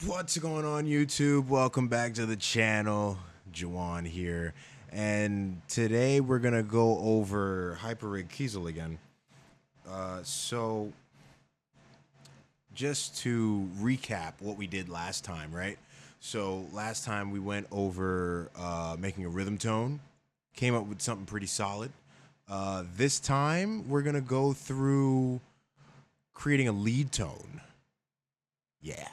What's going on, YouTube? Welcome back to the channel. Jawan here, and today we're gonna go over HyperRig Kiesel again. So just to recap what we did last time, right? So last time we went over making a rhythm tone, came up with something pretty solid. This time we're gonna go through creating a lead tone. Yeah.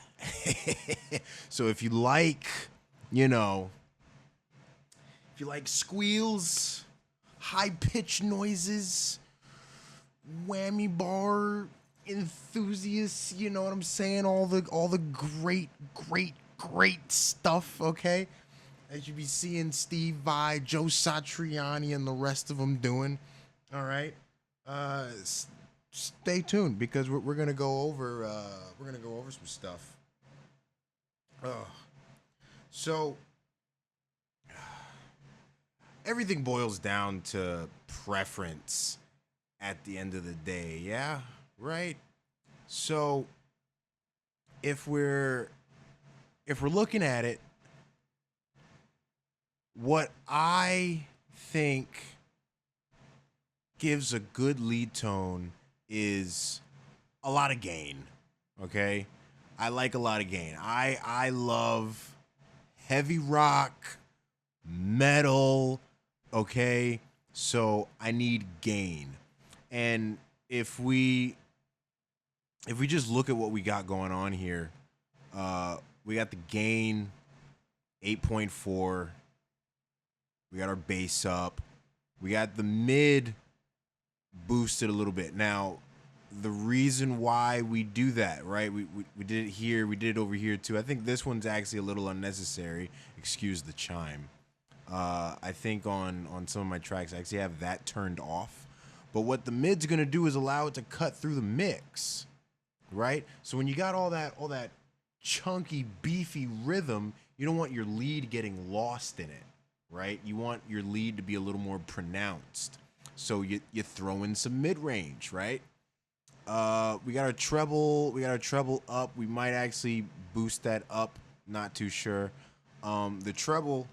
So if you like, you know, if you like squeals, high pitched noises, whammy bar enthusiasts, you know what I'm saying? All the great stuff, okay? As you be seeing Steve Vai, Joe Satriani, and the rest of them doing. All right. Stay tuned because we're gonna go over some stuff. So everything boils down to preference at the end of the day, yeah? Right? So if we're looking at it, what I think gives a good lead tone is a lot of gain, okay? I like a lot of gain. I love heavy rock, metal, okay? So I need gain. And if we just look at what we got going on here, we got the gain 8.4. We got our bass up. We got the mid boosted a little bit. Now, the reason why we do that, right? We did it here, we did it over here too. I think this one's actually a little unnecessary. Excuse the chime. I think on some of my tracks I actually have that turned off. But what the mid's gonna do is allow it to cut through the mix, right? So when you got all that chunky, beefy rhythm, you don't want your lead getting lost in it, right? You want your lead to be a little more pronounced. So you throw in some mid range, right? We got our treble up. We might actually boost that up. Not too sure. The treble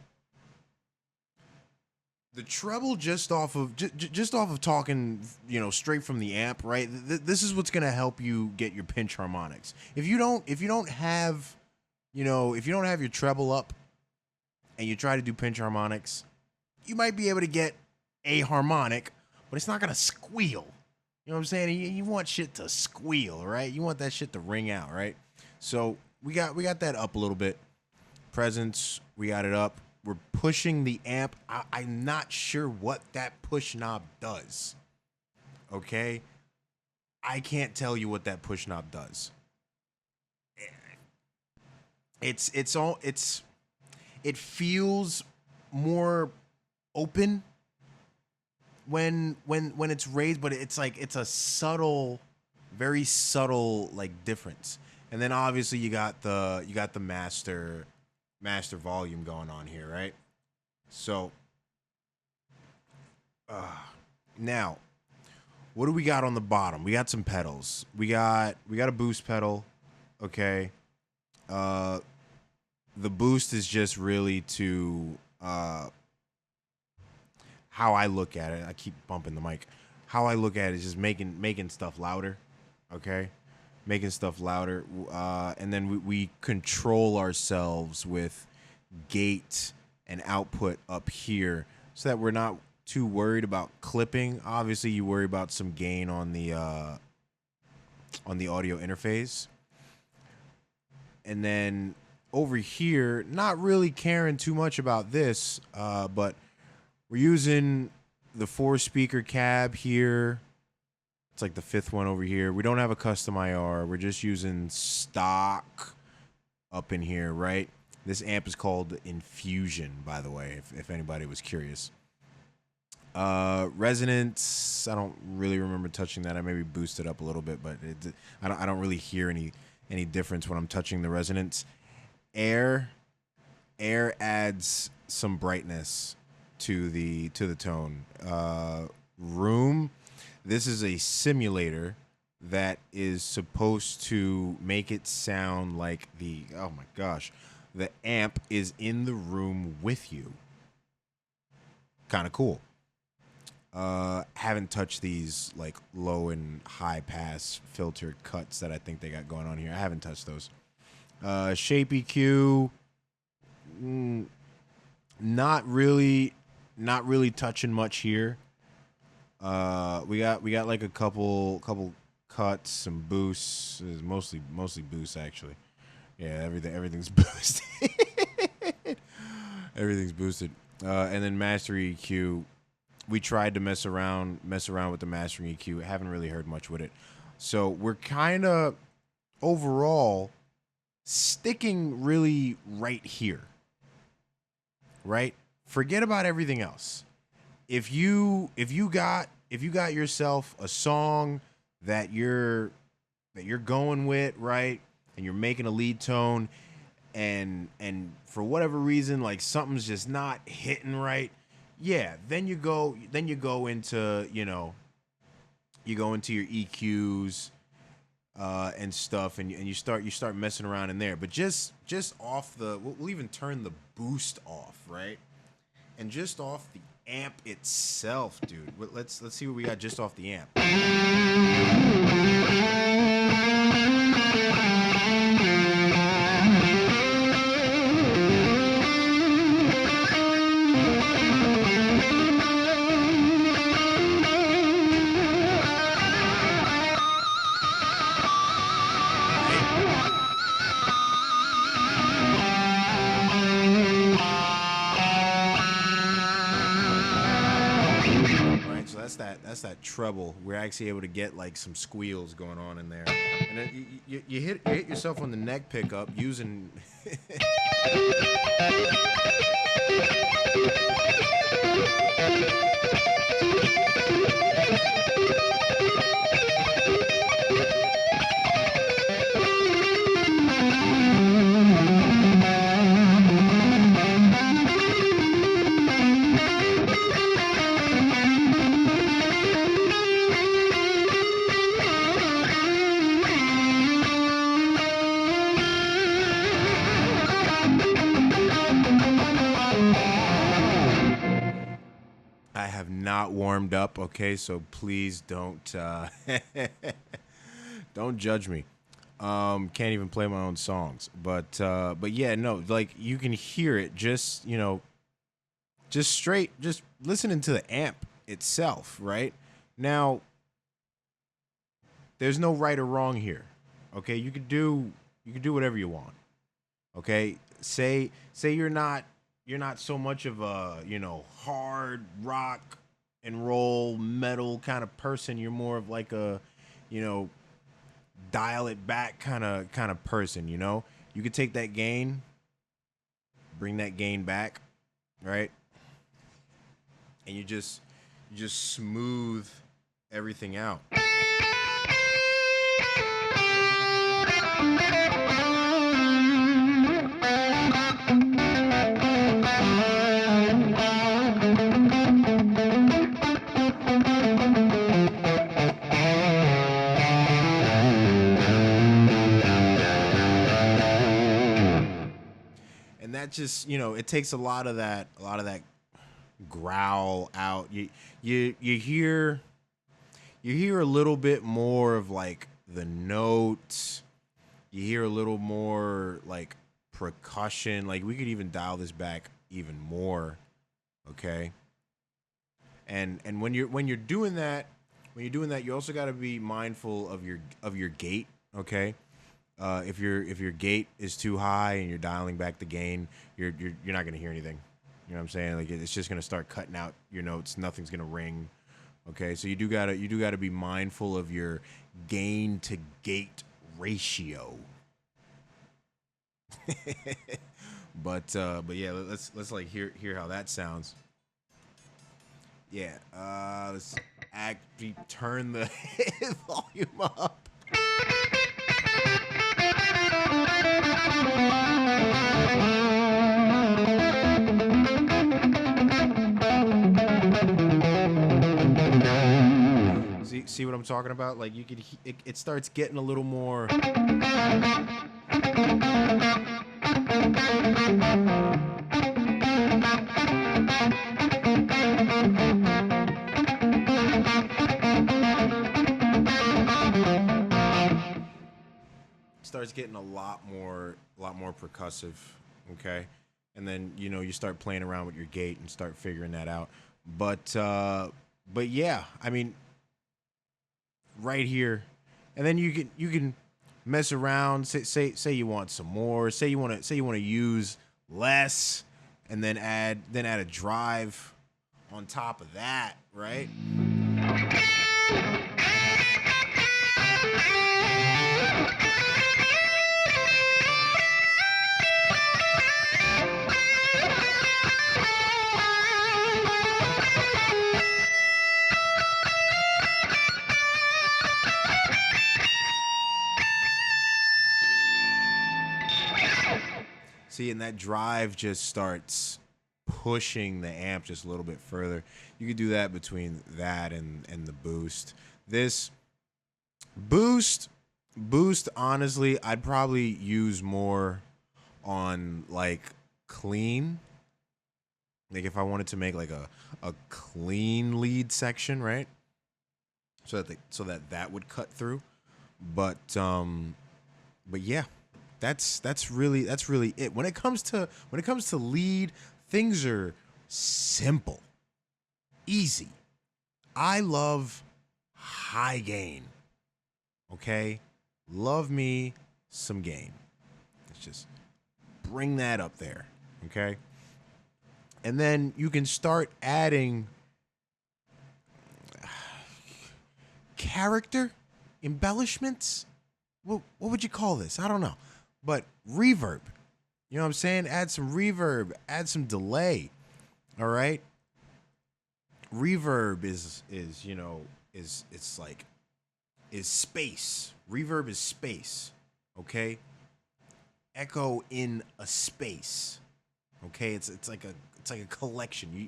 just off of talking, you know, straight from the amp, right? This is what's gonna help you get your pinch harmonics. If you don't have, you know, if you don't have your treble up, and you try to do pinch harmonics, you might be able to get a harmonic, but it's not gonna squeal. You know what I'm saying? You want shit to squeal, right? You want that shit to ring out, right? So we got that up a little bit. Presence, we got it up. We're pushing the amp. I'm not sure what that push knob does. Okay? I can't tell you what that push knob does. It feels more open when it's raised, but it's like it's a subtle, very subtle like difference. And then obviously you got the master volume going on here, right? So now what do we got on the bottom? We got some pedals. We got a boost pedal, okay? The boost is just really to how I look at it. I keep bumping the mic. How I look at it is just making stuff louder, okay? Making stuff louder, and then we control ourselves with gate and output up here so that we're not too worried about clipping. Obviously, you worry about some gain on the audio interface, and then over here, not really caring too much about this, but we're using the 4-speaker cab here. It's like the 5th one over here. We don't have a custom IR. We're just using stock up in here, right? This amp is called Infusion, by the way, if anybody was curious. Resonance, I don't really remember touching that. I maybe boosted up a little bit, but I don't really hear any difference when I'm touching the resonance. Air adds some brightness to the tone. Room, this is a simulator, that is supposed to make it sound like oh my gosh, the amp is in the room with you. Kind of cool. Haven't touched these like low and high pass filtered cuts that I think they got going on here. I haven't touched those. Shape EQ, not really touching much here. We got like a couple cuts, some boosts, mostly boosts actually. Yeah, everything's boosted. Everything's boosted. And then master EQ, we tried to mess around with the mastering EQ. Haven't really heard much with it. So we're kind of overall sticking really right here. Right? Forget about everything else. If you got yourself a song that you're going with, right? And you're making a lead tone and for whatever reason like something's just not hitting right, yeah, then you go into, you go into your EQs and stuff, and you start messing around in there. But just off we'll even turn the boost off, right? And just off the amp itself, dude. Let's see what we got just off the amp. That's that treble. We're actually able to get like some squeals going on in there, and then you hit yourself on the neck pickup using. Not warmed up, okay, so please don't don't judge me. Can't even play my own songs, but yeah, no, like you can hear it just straight, just listening to the amp itself. Right now, there's no right or wrong here, okay? You could do whatever you want, okay? Say you're not so much of a hard rock and roll metal kind of person. You're more of like a dial it back kind of person. You could take that gain, bring that gain back, right? And you just smooth everything out. That just it takes a lot of that growl out. You hear a little bit more of like the notes. You hear a little more like percussion. Like we could even dial this back even more, okay? And when you're doing that, you also got to be mindful of your gate, okay? If your gate is too high and you're dialing back the gain, you're not gonna hear anything. You know what I'm saying? Like it's just gonna start cutting out your notes. Nothing's gonna ring. Okay, so you do gotta be mindful of your gain to gate ratio. but yeah, let's like hear how that sounds. Yeah, let's actually turn the volume up. See what I'm talking about? Like you could, it starts getting a little more. Starts getting a lot more percussive, okay? And then you start playing around with your gate and start figuring that out. But yeah, I mean, right here, and then you can mess around. Say you want some more. Say you want to use less, and then add a drive on top of that, right? See, and that drive just starts pushing the amp just a little bit further. You could do that between that and the boost. This boost, honestly, I'd probably use more on like clean. Like if I wanted to make like a clean lead section, right? So that would cut through. But yeah. That's really it. When it comes to lead, things are simple, easy. I love high gain. Okay? Love me some gain. Let's just bring that up there, okay? And then you can start adding character embellishments. What would you call this? I don't know. But reverb, you know what I'm saying? Add some reverb, add some delay. All right. Reverb is space. Reverb is space. Okay. Echo in a space. Okay. It's like a collection.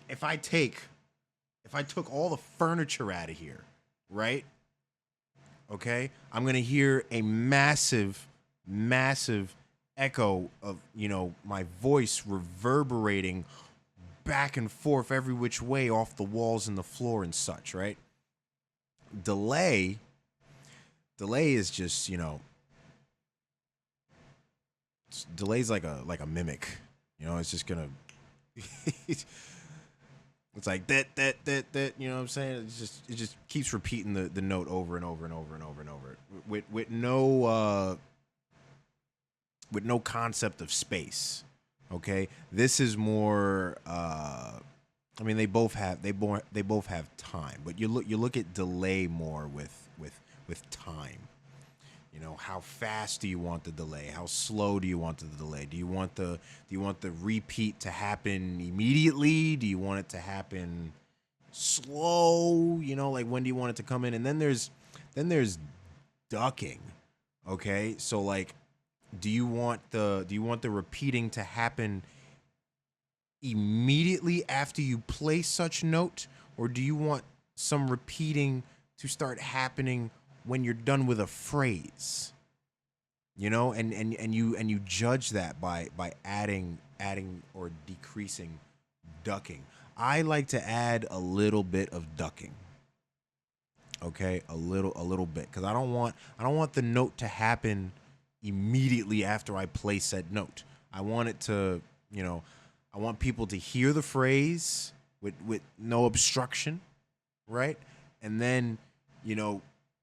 If I took all the furniture out of here, right? Okay, I'm gonna hear a massive echo of my voice reverberating back and forth every which way off the walls and the floor and such, right? Delay is just delay's like a mimic, it's just gonna it's like that, you know what I'm saying? It just keeps repeating the note over and over and over and over and over with no concept of space. Okay? This is more I mean they both have time, but you look at delay more with time. How fast do you want the delay? How slow do you want the delay? Do you want the repeat to happen immediately? Do you want it to happen slow? Like when do you want it to come in? And then there's ducking. Okay? So like do you want the repeating to happen immediately after you play such note, or do you want some repeating to start happening when you're done with a phrase? And you judge that by adding or decreasing ducking. I like to add a little bit of ducking. Okay, a little bit, because I don't want the note to happen immediately after I play said note. I want it to, I want people to hear the phrase with no obstruction, right? And then,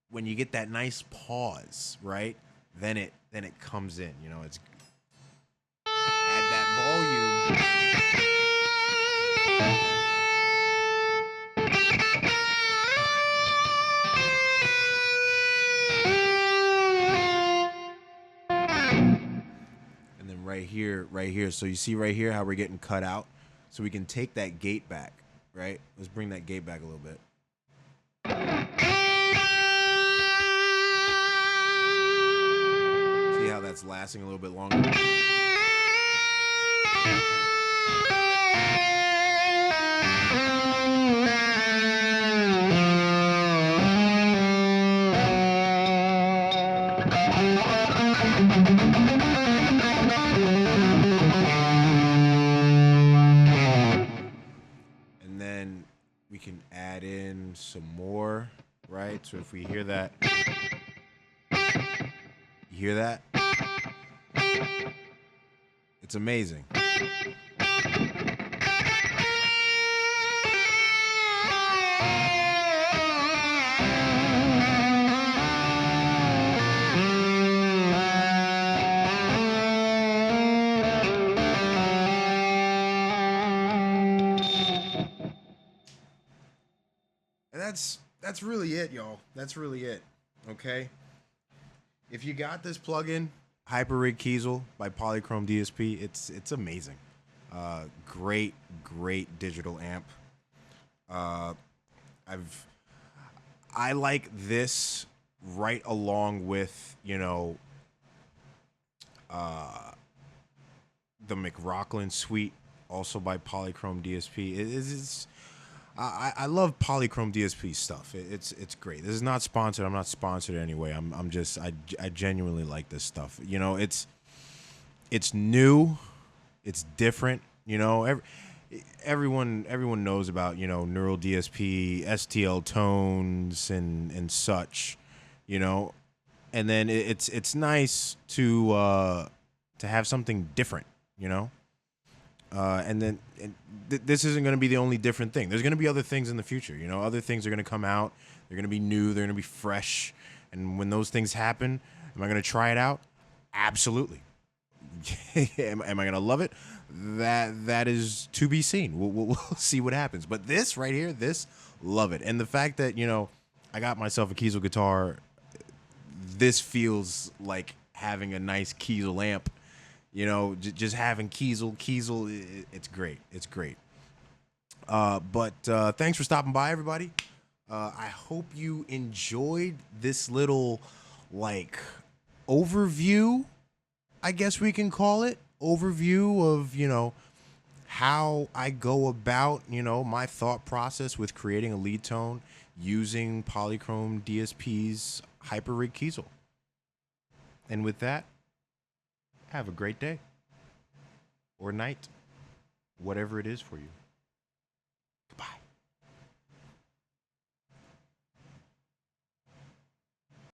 when you get that nice pause, right? Then it comes in, it's add that volume. And then right here. So you see right here how we're getting cut out? So we can take that gate back, right? Let's bring that gate back a little bit. See how that's lasting a little bit longer? in some more, right? So if we hear that, you hear that? It's amazing. And that's really it, y'all. That's really it. Okay. If you got this plugin, HyperRig Kiesel by Polychrome DSP, it's amazing. Great digital amp. Uh, I like this right along with the McRocklin suite, also by Polychrome DSP. I love Polychrome DSP stuff. It's great. This is not sponsored. I'm not sponsored anyway. I genuinely like this stuff. It's new, it's different. Everyone knows about neural DSP, STL tones, and such. And then it's nice to have something different. This isn't going to be the only different thing. There's going to be other things in the future. Other things are going to come out. They're going to be new. They're going to be fresh. And when those things happen, am I going to try it out? Absolutely. Am I going to love it? That is to be seen. We'll see what happens. But this right here, love it. And the fact that I got myself a Kiesel guitar. This feels like having a nice Kiesel amp. Just having Kiesel, it's great. It's great. But thanks for stopping by, everybody. I hope you enjoyed this little, overview, I guess we can call it. Overview of, how I go about, my thought process with creating a lead tone using Polychrome DSP's HyperRig Kiesel. And with that, have a great day or night, whatever it is for you.